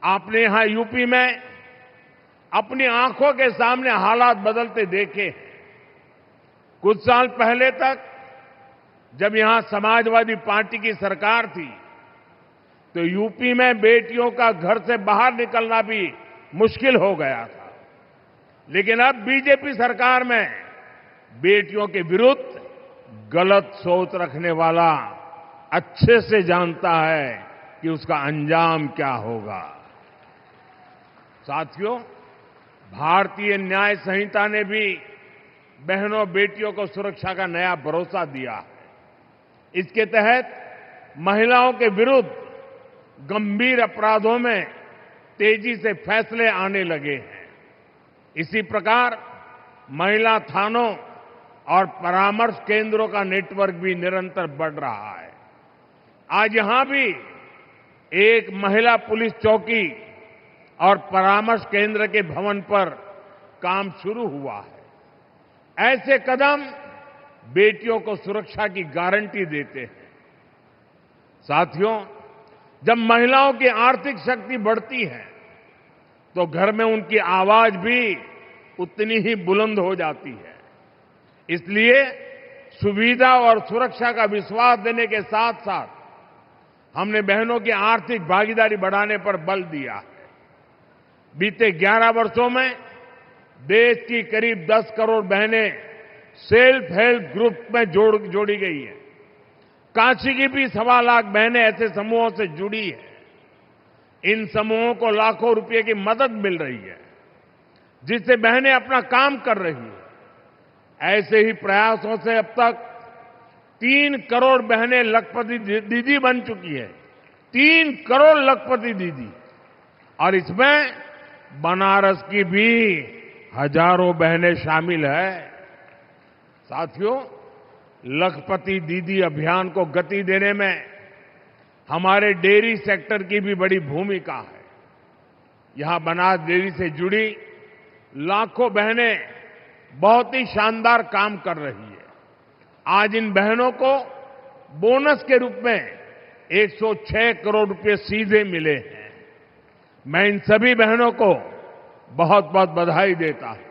आपने यहां यूपी में अपनी आंखों के सामने हालात बदलते देखे। कुछ साल पहले तक जब यहां समाजवादी पार्टी की सरकार थी तो यूपी में बेटियों का घर से बाहर निकलना भी मुश्किल हो गया था। लेकिन अब बीजेपी सरकार में बेटियों के विरुद्ध गलत सोच रखने वाला अच्छे से जानता है कि उसका अंजाम क्या होगा। साथियों, भारतीय न्याय संहिता ने भी बहनों बेटियों को सुरक्षा का नया भरोसा दिया है। इसके तहत महिलाओं के विरुद्ध गंभीर अपराधों में तेजी से फैसले आने लगे हैं। इसी प्रकार महिला थानों और परामर्श केंद्रों का नेटवर्क भी निरंतर बढ़ रहा है। आज यहां भी एक महिला पुलिस चौकी और परामर्श केंद्र के भवन पर काम शुरू हुआ है। ऐसे कदम बेटियों को सुरक्षा की गारंटी देते हैं। साथियों, जब महिलाओं की आर्थिक शक्ति बढ़ती है तो घर में उनकी आवाज भी उतनी ही बुलंद हो जाती है। इसलिए सुविधा और सुरक्षा का विश्वास देने के साथ साथ हमने बहनों की आर्थिक भागीदारी बढ़ाने पर बल दिया है। बीते 11 वर्षों में देश की करीब 10 करोड़ बहनें सेल्फ हेल्प ग्रुप में जोड़ी गई है। काशी की भी 1.25 लाख बहनें ऐसे समूहों से जुड़ी है। इन समूहों को लाखों रुपए की मदद मिल रही है, जिससे बहनें अपना काम कर रही है। ऐसे ही प्रयासों से अब तक 3 करोड़ बहनें लखपति दीदी बन चुकी है। 3 करोड़ लखपति दीदी। और इसमें बनारस की भी हजारों बहनें शामिल है। साथियों, लखपति दीदी अभियान को गति देने में हमारे डेयरी सेक्टर की भी बड़ी भूमिका है। यहां बनास डेयरी से जुड़ी लाखों बहनें बहुत ही शानदार काम कर रही है। आज इन बहनों को बोनस के रूप में 106 करोड़ रुपए सीधे मिले हैं। मैं इन सभी बहनों को बहुत बहुत बधाई देता हूं।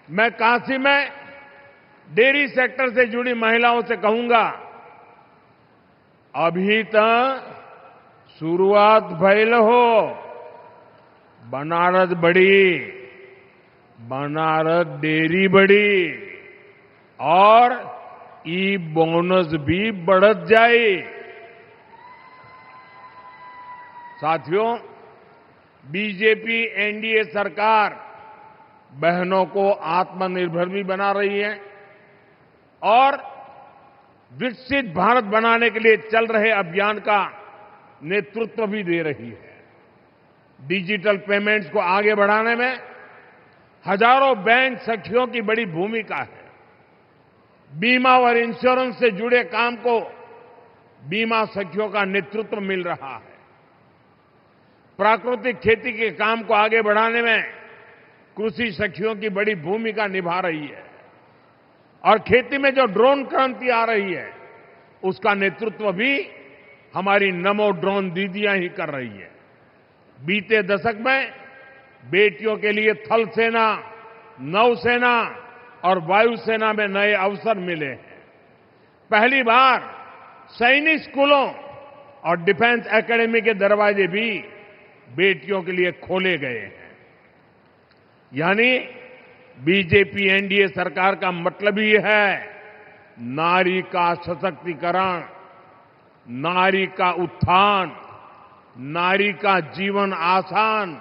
मैं काशी में डेयरी सेक्टर से जुड़ी महिलाओं से कहूंगा, अभी तक शुरुआत भइल हो। बनारस बड़ी, बनारस डेयरी बड़ी और ई बोनस भी बढ़त जाए। साथियों, बीजेपी एनडीए सरकार बहनों को आत्मनिर्भर भी बना रही है और विकसित भारत बनाने के लिए चल रहे अभियान का नेतृत्व भी दे रही है। डिजिटल पेमेंट्स को आगे बढ़ाने में हजारों बैंक सखियों की बड़ी भूमिका है। बीमा और इंश्योरेंस से जुड़े काम को बीमा सखियों का नेतृत्व मिल रहा है। प्राकृतिक खेती के काम को आगे बढ़ाने में कृषि सखियों की बड़ी भूमिका निभा रही है और खेती में जो ड्रोन क्रांति आ रही है उसका नेतृत्व भी हमारी नमो ड्रोन दीदियां ही कर रही है। बीते दशक में बेटियों के लिए थल सेना, नौसेना और वायुसेना में नए अवसर मिले हैं। पहली बार सैनिक स्कूलों और डिफेंस एकेडमी के दरवाजे भी बेटियों के लिए खोले गए हैं। यानी बीजेपी एनडीए सरकार का मतलब ही है नारी का सशक्तिकरण, नारी का उत्थान, नारी का जीवन आसान